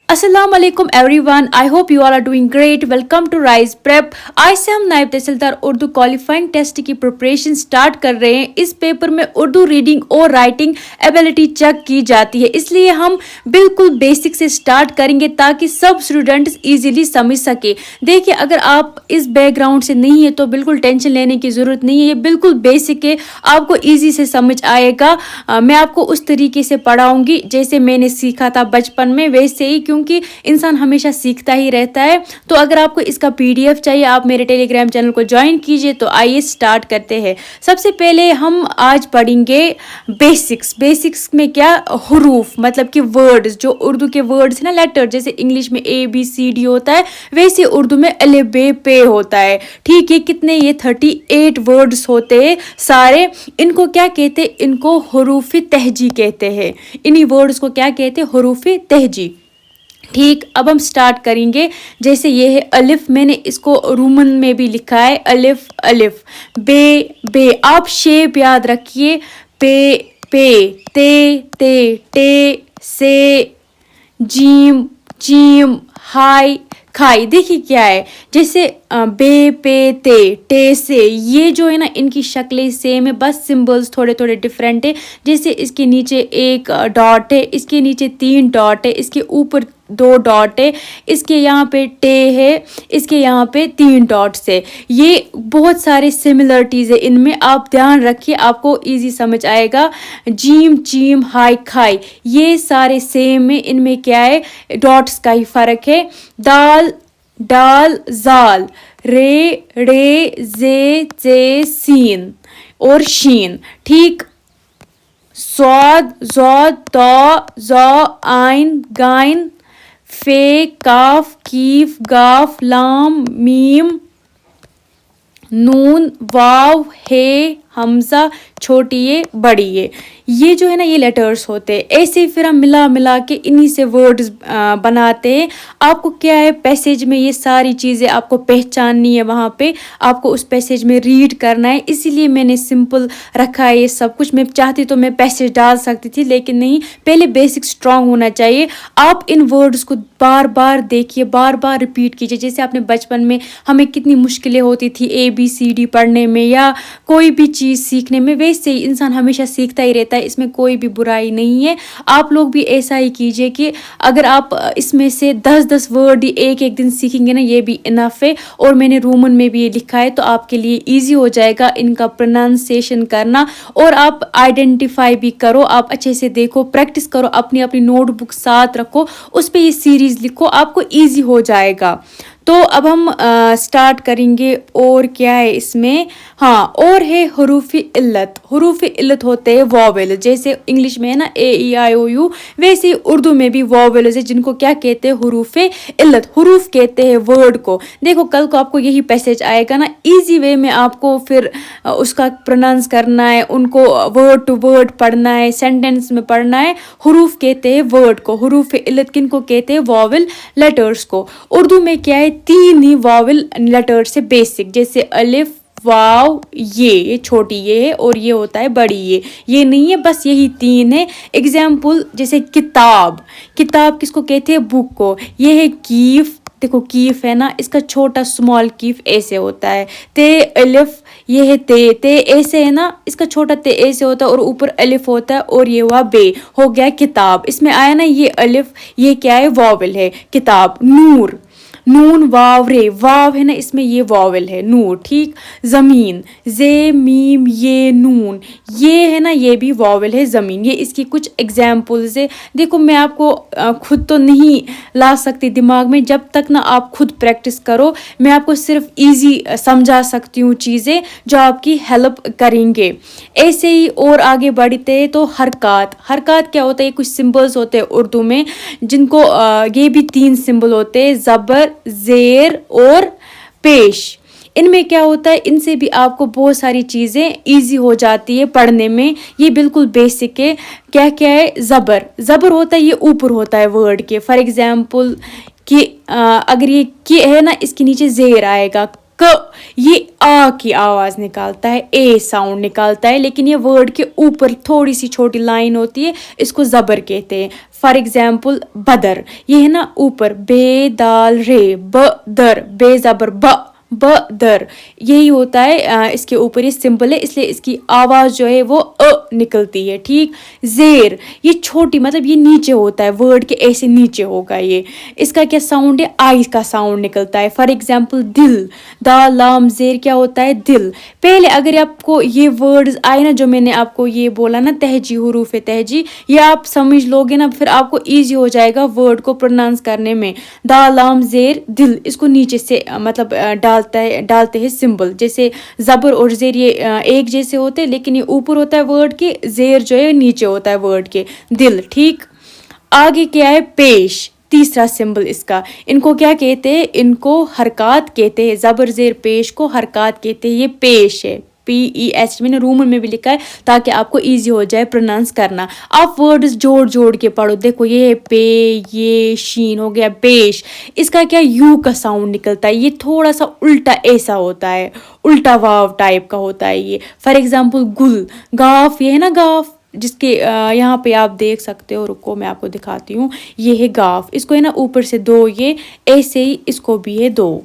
अस्सलाम वालेकुम everyone, I hope you all are doing great. Welcome to Rise Prep. आज से हम नायब तहसीलदार उर्दू क्वालिफाइंग टेस्ट की प्रिपरेशन स्टार्ट कर रहे हैं। इस पेपर में उर्दू रीडिंग और राइटिंग एबिलिटी चेक की जाती है, इसलिए हम बिल्कुल बेसिक से स्टार्ट करेंगे ताकि सब स्टूडेंट्स इजीली समझ सके। देखिए, अगर आप इस बैकग्राउंड से नहीं है तो बिल्कुल टेंशन लेने की ज़रूरत नहीं है, ये बिल्कुल बेसिक है, आपको ईजी से समझ आएगा। मैं आपको उस तरीके से पढ़ाऊँगी जैसे मैंने सीखा था बचपन में, वैसे ही, क्योंकि इंसान हमेशा सीखता ही रहता है। तो अगर आपको इसका पीडीएफ चाहिए आप मेरे टेलीग्राम चैनल को ज्वाइन कीजिए। तो आइए स्टार्ट करते हैं। सबसे पहले हम आज पढ़ेंगे बेसिक्स में क्या, हुरूफ मतलब कि वर्ड्स, जो उर्दू के वर्ड्स ना, लेटर, जैसे इंग्लिश में ABCD होता है वैसे उर्दू में अलिफ बे पे होता है। ठीक है, कितने, ये 38 वर्ड्स होते हैं सारे। इनको क्या कहते हैं, इनको हुरूफ तहजी कहते हैं। इन्हीं वर्ड्स को क्या कहते हैं, हुरूफ तहजी। ठीक, अब हम स्टार्ट करेंगे। जैसे ये है अलिफ, मैंने इसको रोमन में भी लिखा है, अलिफ अलिफ। बे, आप शेप याद रखिए, पे, ते, टे, से, जीम, हाई, खाई। देखिए क्या है, जैसे बे पे टे से, ये जो है ना, इनकी शक्लें सेम है, बस सिंबल्स थोड़े थोड़े डिफरेंट है। जैसे इसके नीचे एक डॉट है, इसके नीचे 3 डॉट है, इसके ऊपर 2 डॉट है, इसके यहाँ पे टे है, इसके यहाँ पे 3 डॉट्स है। ये बहुत सारे सिमिलरिटीज़ है इनमें, आप ध्यान रखिए, आपको इजी समझ आएगा। चीम, हाई, खाई, ये सारे सेम है, इनमें क्या है, डॉट्स का ही फ़र्क है। दाल, जाल, रे, जे, सीन और शीन। ठीक, स्वाद, तो, आइन, गाइन, फे, काफ, कीफ, गाफ, लाम, मीम, नून, वाव, हे, हमजा, छोटी ये, बड़ी ये जो है ना, ये लेटर्स होते हैं। ऐसे फिर हम मिला के इन्हीं से वर्ड्स बनाते हैं। आपको क्या है, पैसेज में ये सारी चीज़ें आपको पहचाननी है, वहाँ पे आपको उस पैसेज में रीड करना है, इसीलिए मैंने सिंपल रखा है ये सब कुछ। मैं चाहती तो मैं पैसेज डाल सकती थी, लेकिन नहीं, पहले बेसिक स्ट्रांग होना चाहिए। आप इन वर्ड्स को बार बार देखिए, बार बार रिपीट कीजिए। जैसे आपने बचपन में, हमें कितनी मुश्किलें होती थी ABCD पढ़ने में या कोई भी चीज़ सीखने में, वैसे ही इंसान हमेशा सीखता ही रहता है, इसमें कोई भी बुराई नहीं है। आप लोग भी ऐसा ही कीजिए कि अगर आप इसमें से 10 वर्ड एक दिन सीखेंगे ना, ये भी इनफ है। और मैंने रोमन में भी ये लिखा है, तो आपके लिए इजी हो जाएगा इनका प्रोनाउंसिएशन करना। और आप आइडेंटिफाई भी करो, आप अच्छे से देखो, प्रैक्टिस करो, अपनी अपनी नोटबुक साथ रखो, उस पर ये सीरीज़ लिखो, आपको ईजी हो जाएगा। तो अब हम स्टार्ट करेंगे। और क्या है इसमें, हाँ, और है हुरूफ इल्लत। हुरूफ इल्लत होते हैं वॉवेल, जैसे इंग्लिश में है ना AEIOU, वैसे ही उर्दू में भी वॉवेल्स है, जिनको क्या कहते हैं, हुरूफ इल्लत। हुरूफ कहते हैं वर्ड को। देखो, कल को आपको यही पैसेज आएगा ना, इजी वे में आपको फिर उसका प्रोनाउंस करना है, उनको वर्ड टू वर्ड पढ़ना है, सेंटेंस में पढ़ना है। हुरूफ कहते हैं वर्ड को, हुरूफ इल्लत किनको कहते हैं, वॉवेल लेटर्स को। उर्दू में क्या है, 3 ही वॉवेल लेटर से बेसिक, जैसे अलिफ, वाव, ये छोटी ये है, और ये होता है बड़ी ये नहीं है, बस यही 3 है। एग्जाम्पल, जैसे किताब किसको कहते हैं, बुक को। ये है कीफ, देखो कीफ है ना, इसका छोटा स्मॉल कीफ ऐसे होता है। ते, अलिफ, ये है ते ऐसे है ना, इसका छोटा ते ऐसे होता है और ऊपर अलिफ होता है, और ये हुआ बे, हो गया किताब। इसमें आया ना ये अलिफ, ये क्या है, वॉवेल है, किताब। नून, वाव, रे, वाव है ना, इसमें ये वॉवेल है, नूर। ठीक, ज़मीन, जे, मीम, ये, नून, ये है ना, ये भी वॉवेल है, ज़मीन। ये इसकी कुछ एग्जाम्पल्स है। देखो, मैं आपको खुद तो नहीं ला सकती दिमाग में, जब तक ना आप खुद प्रैक्टिस करो। मैं आपको सिर्फ इजी समझा सकती हूँ चीज़ें जो आपकी हेल्प करेंगे। ऐसे ही और आगे बढ़ते हैं तो हरकत क्या होता है, कुछ सिंबल्स होते हैं उर्दू में, जिनको ये भी 3 सिंबल होते हैं, ज़बर, ज़ेर और पेश। इनमें क्या होता है, इनसे भी आपको बहुत सारी चीज़ें इजी हो जाती है पढ़ने में। ये बिल्कुल बेसिक है। क्या है, ज़बर होता है, ये ऊपर होता है वर्ड के। फॉर एग्जाम्पल कि अगर ये की है ना, इसके नीचे ज़ेर आएगा, क, ये आ की आवाज़ निकालता है, ए साउंड निकालता है, लेकिन ये वर्ड के ऊपर थोड़ी सी छोटी लाइन होती है, इसको ज़बर कहते हैं. फॉर एग्जाम्पल बदर, ये है ना ऊपर, बे दाल रे, ब दर, बे ज़बर ब दर, यही होता है. इसके ऊपर ये सिंपल है, इसलिए इसकी आवाज़ जो है वो अ निकलती है. ठीक. ज़ेर, ये छोटी, मतलब ये नीचे होता है, वर्ड के ऐसे नीचे होगा ये. इसका क्या साउंड है, आई का साउंड निकलता है. फॉर एग्जाम्पल दिल, दाल लाम ज़ेर क्या होता है, दिल. पहले अगर आपको ये वर्ड्स आए ना, जो मैंने आपको ये बोला ना, तहजी, हुरूफ तहजी, ये आप समझ लोगे ना, फिर आपको ईजी हो जाएगा वर्ड को प्रोनाउंस करने में. दाल लाम ज़ेर दिल, इसको नीचे से मतलब डालते हैं सिंबल. जैसे ज़बर और ज़ेर ये एक जैसे होते हैं, लेकिन ये ऊपर होता है वर्ड के, ज़ेर जो है नीचे होता है वर्ड के, दिल. ठीक. आगे क्या है, पेश, तीसरा सिंबल इसका. इनको क्या कहते हैं, इनको हरकत कहते हैं. ज़बर ज़ेर पेश को हरकत कहते हैं. ये पेश है, PEH, मैंने रूमन में भी लिखा है ताकि आपको इजी हो जाए प्रोनाउंस करना. आप वर्ड्स जोड़ के पढ़ो. देखो ये पे, ये शीन हो गया, पेश. इसका क्या, यू का साउंड निकलता है. ये थोड़ा सा उल्टा ऐसा होता है, उल्टा वाव टाइप का होता है ये. फॉर एग्जाम्पल गुल, गाफ, ये है ना गाफ, जिसके यहाँ पे आप देख सकते हो. रुको मैं आपको दिखाती हूँ. ये है गाफ, इसको है ना ऊपर से दो, ये ऐसे ही इसको भी है दो.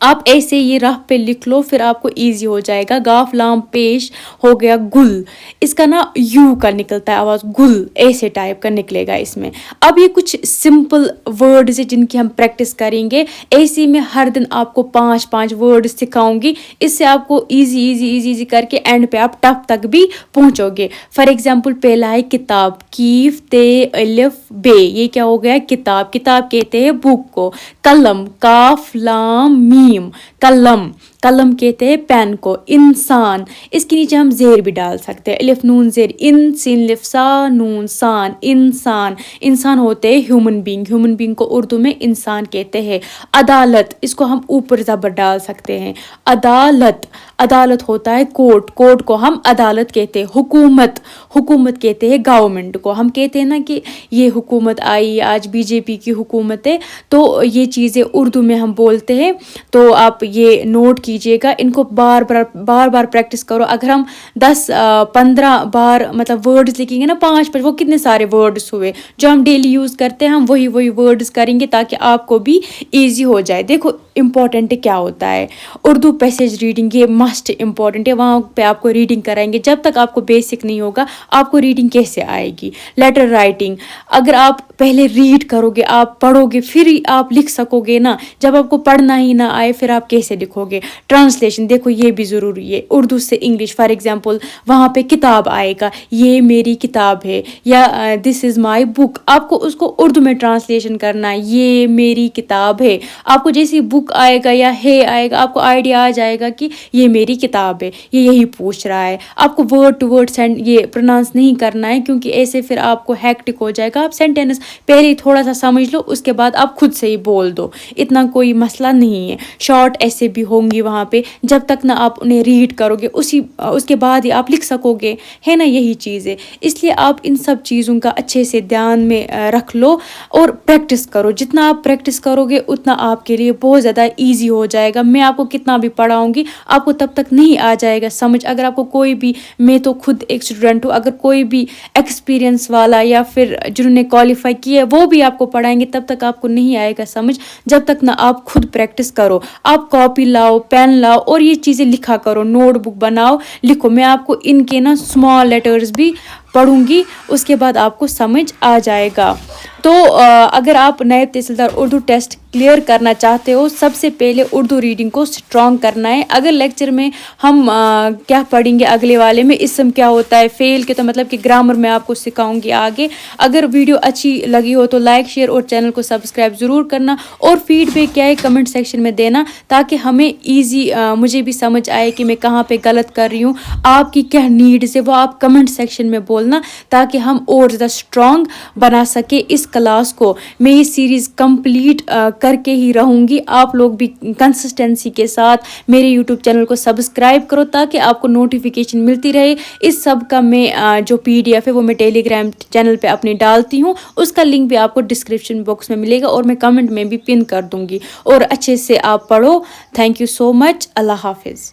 आप ऐसे ये राह पे लिख लो, फिर आपको इजी हो जाएगा. गाफ लाम पेश हो गया गुल, इसका ना यू का निकलता है आवाज़, गुल ऐसे टाइप का निकलेगा इसमें. अब ये कुछ सिंपल वर्ड्स है जिनकी हम प्रैक्टिस करेंगे. ऐसे में हर दिन आपको 5 वर्ड सिखाऊंगी. इससे आपको इजी करके एंड पे आप टफ तक भी पहुंचोगे. फॉर एग्जाम्पल पहला है किताब, कीफ ते अलिफ बे, ये क्या हो गया, किताब. किताब कहते हैं बुक को. कलम, काफ लाम मीम, कलम. कलम कहते हैं पेन को. इंसान, इसके नीचे हम ज़ेर भी डाल सकते हैं, अलिफ नून ज़ेर, इन सिन लिफ सा नून सान, इंसान. इंसान होते हैं ह्यूमन बीइंग, ह्यूमन बीइंग को उर्दू में इंसान कहते हैं. अदालत, इसको हम ऊपर ज़बर डाल सकते हैं, अदालत. अदालत होता है कोर्ट, कोर्ट को हम अदालत कहते हैं. हुकूमत, हुकूमत कहते हैं गवर्नमेंट को. हम कहते हैं ना कि ये हुकूमत आई, आज BJP की हुकूमत है, तो ये चीज़ें उर्दू में हम बोलते हैं. तो आप ये नोट कीजिएगा, इनको बार बार प्रैक्टिस करो. अगर हम 10-15 बार मतलब वर्ड्स लिखेंगे ना, 5 वो कितने सारे वर्ड्स हुए जो हम डेली यूज़ करते हैं. हम वही वर्ड्स करेंगे ताकि आपको भी ईजी हो जाए. देखो इम्पॉर्टेंट क्या होता है, उर्दू पैसेज रीडिंग ये मस्ट इम्पॉर्टेंट है. वहाँ पे आपको रीडिंग कराएंगे. जब तक आपको बेसिक नहीं होगा आपको रीडिंग कैसे आएगी. लेटर राइटिंग, अगर आप पहले रीड करोगे, आप पढ़ोगे, फिर आप लिख सकोगे ना. जब आपको पढ़ना ही ना आए फिर आप कैसे लिखोगे. ट्रांसलेशन, देखो ये भी ज़रूरी है, उर्दू से इंग्लिश. फॉर एग्जांपल वहाँ पे किताब आएगा, ये मेरी किताब है, या दिस इज़ माय बुक. आपको उसको उर्दू में ट्रांसलेशन करना है, ये मेरी किताब है. आपको जैसी बुक आएगा या है आएगा, आपको आइडिया आ जाएगा कि ये मेरी किताब है, ये यही पूछ रहा है. आपको वर्ड टू वर्ड ये प्रोनाउंस नहीं करना है, क्योंकि ऐसे फिर आपको हैक्टिक हो जाएगा. आप सेंटेंस पहले थोड़ा सा समझ लो, उसके बाद आप खुद से ही बोल दो, इतना कोई मसला नहीं है. शॉर्ट ऐसे भी होंगी वहाँ पे, जब तक ना आप उन्हें रीड करोगे उसके बाद ही आप लिख सकोगे, है ना. यही चीज़ है, इसलिए आप इन सब चीज़ों का अच्छे से ध्यान में रख लो और प्रैक्टिस करो. जितना आप प्रैक्टिस करोगे उतना आपके लिए बहुत ज़्यादा ईजी हो जाएगा. मैं आपको कितना भी पढ़ाऊँगी आपको तब तक नहीं आ जाएगा समझ. अगर आपको कोई भी, मैं तो खुद एक स्टूडेंट हूँ, अगर कोई भी एक्सपीरियंस वाला या फिर जिन्होंने क्वालिफाई किया है वो भी आपको पढ़ाएंगे, तब तक आपको नहीं आएगा समझ, जब तक ना आप खुद प्रैक्टिस करो. आप कॉपी लाओ, पेन लाओ और ये चीज़ें लिखा करो, नोटबुक बनाओ, लिखो. मैं आपको इनके ना स्मॉल लेटर्स भी पढ़ूंगी, उसके बाद आपको समझ आ जाएगा. तो अगर आप नायब तहसीलदार उर्दू टेस्ट क्लियर करना चाहते हो, सबसे पहले उर्दू रीडिंग को स्ट्रॉन्ग करना है. अगर लेक्चर में हम क्या पढ़ेंगे अगले वाले में, इसम क्या होता है, फेल के तो मतलब कि ग्रामर में आपको सिखाऊंगी आगे. अगर वीडियो अच्छी लगी हो तो लाइक, शेयर और चैनल को सब्सक्राइब ज़रूर करना. और फीडबैक क्या है कमेंट सेक्शन में देना, ताकि हमें ईजी मुझे भी समझ आए कि मैं कहाँ पे गलत कर रही हूँ. आपकी क्या नीड्स है वो आप कमेंट सेक्शन में बोल بولنا تاکہ ہم اور زیادہ اسٹرانگ بنا سکے اس کلاس کو. میں یہ سیریز کمپلیٹ کر کے ہی رہوں گی. آپ لوگ بھی کنسسٹنسی کے ساتھ میرے یوٹیوب چینل کو سبسکرائب کرو تاکہ آپ کو نوٹیفیکیشن ملتی رہے. اس سب کا میں جو PDF ہے وہ میں ٹیلی گرام چینل پہ اپنی ڈالتی ہوں. اس کا لنک بھی آپ کو ڈسکرپشن باکس میں ملے گا اور میں کمنٹ میں بھی پن کر دوں گی. اور اچھے سے آپ پڑھو. تھینک یو سو مچ. اللہ حافظ.